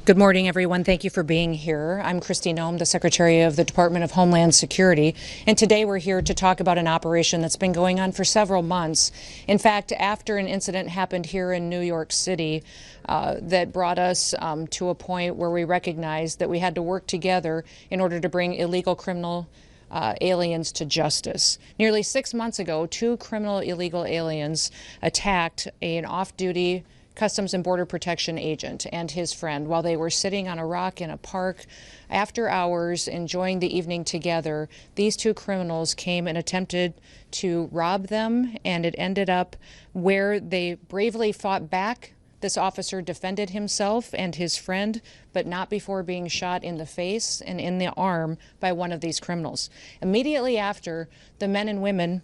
Good morning, everyone. Thank you for being here. I'm Kristi Noem, the Secretary of the Department of Homeland Security, and today we're here to talk about an operation that's been going on for several months. In fact, after an incident happened here in New York City that brought us to a point where we recognized that we had to work together in order to bring illegal criminal aliens to justice. Nearly 6 months ago, 2 criminal illegal aliens attacked an off-duty Customs and Border Protection agent and his friend while they were sitting on a rock in a park after hours enjoying the evening together. These 2 criminals came and attempted to rob them, and it ended up where they bravely fought back. This officer defended himself and his friend, but not before being shot in the face and in the arm by one of these criminals. Immediately after, the men and women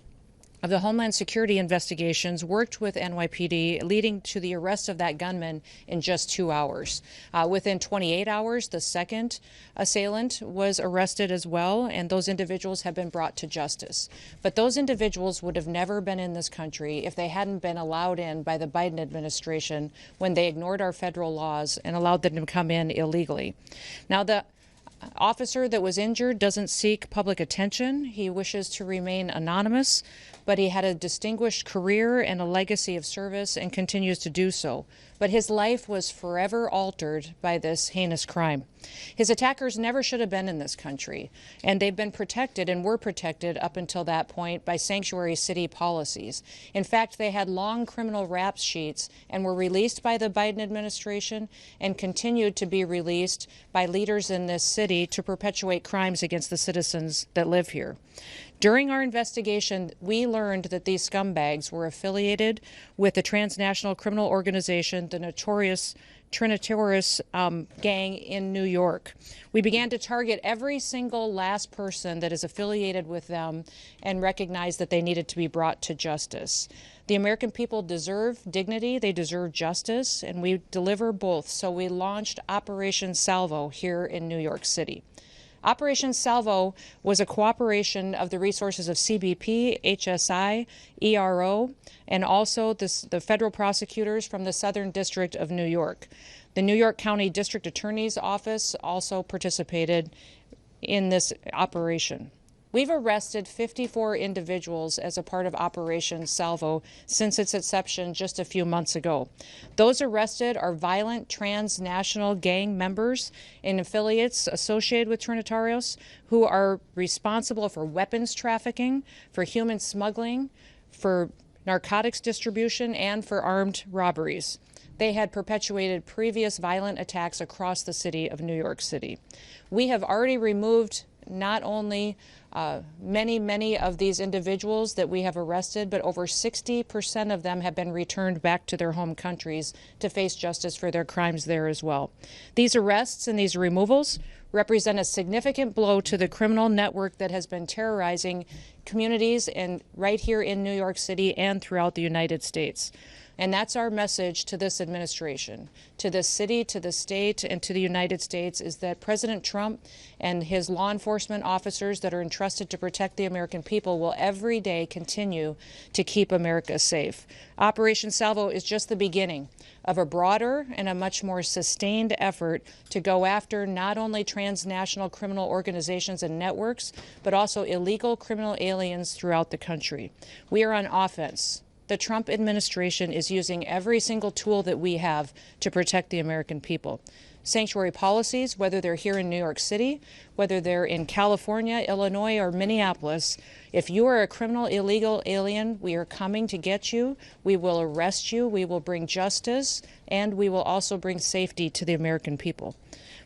of the Homeland Security investigations worked with NYPD, leading to the arrest of that gunman in just 2 hours. Within 28 hours, the second assailant was arrested as well, and those individuals have been brought to justice. But those individuals would have never been in this country if they hadn't been allowed in by the Biden administration when they ignored our federal laws and allowed them to come in illegally. Now, the officer that was injured doesn't seek public attention. He wishes to remain anonymous, but he had a distinguished career and a legacy of service and continues to do so. But his life was forever altered by this heinous crime. His attackers never should have been in this country, and they've been protected and were protected up until that point by sanctuary city policies. In fact, they had long criminal rap sheets and were released by the Biden administration and continued to be released by leaders in this city to perpetuate crimes against the citizens that live here. During our investigation, we learned that these scumbags were affiliated with the transnational criminal organization, the notorious Trinitaris gang in New York. We began to target every single last person that is affiliated with them and recognized that they needed to be brought to justice. The American people deserve dignity, they deserve justice, and we deliver both. So we launched Operation Salvo here in New York City. Operation Salvo was a cooperation of the resources of CBP, HSI, ERO, and also the federal prosecutors from the Southern District of New York. The New York County District Attorney's Office also participated in this operation. We've arrested 54 individuals as a part of Operation Salvo since its inception just a few months ago. Those arrested are violent transnational gang members and affiliates associated with Trinitarios who are responsible for weapons trafficking, for human smuggling, for narcotics distribution, and for armed robberies. They had perpetuated previous violent attacks across the city of New York City. We have already removed not only many of these individuals that we have arrested, but over 60% of them have been returned back to their home countries to face justice for their crimes there as well. These arrests and these removals represent a significant blow to the criminal network that has been terrorizing communities right here in New York City and throughout the United States. And that's our message to this administration, to this city, to the state, and to the United States, is that President Trump and his law enforcement officers that are entrusted to protect the American people will every day continue to keep America safe. Operation Salvo is just the beginning of a broader and a much more sustained effort to go after not only transnational criminal organizations and networks, but also illegal criminal aliens throughout the country. We are on offense. The Trump administration is using every single tool that we have to protect the American people. Sanctuary policies, whether they're here in New York City, whether they're in California, Illinois, or Minneapolis, if you are a criminal illegal alien, we are coming to get you. We will arrest you. We will bring justice, and we will also bring safety to the American people.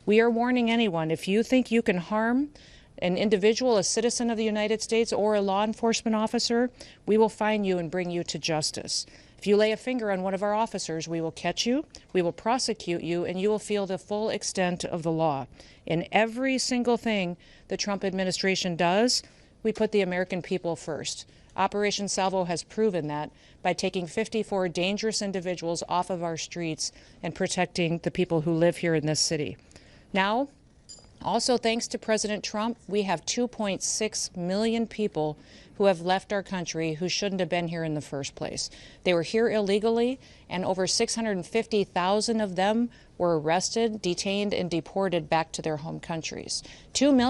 We are warning anyone, if you think you can harm an individual, a citizen of the United States, or a law enforcement officer, we will find you and bring you to justice. If you lay a finger on one of our officers, we will catch you, we will prosecute you, and you will feel the full extent of the law. In every single thing the Trump administration does, we put the American people first. Operation Salvo has proven that by taking 54 dangerous individuals off of our streets and protecting the people who live here in this city. Now, also, thanks to President Trump, we have 2.6 million people who have left our country who shouldn't have been here in the first place. They were here illegally, and over 650,000 of them were arrested, detained, and deported back to their home countries. 2 million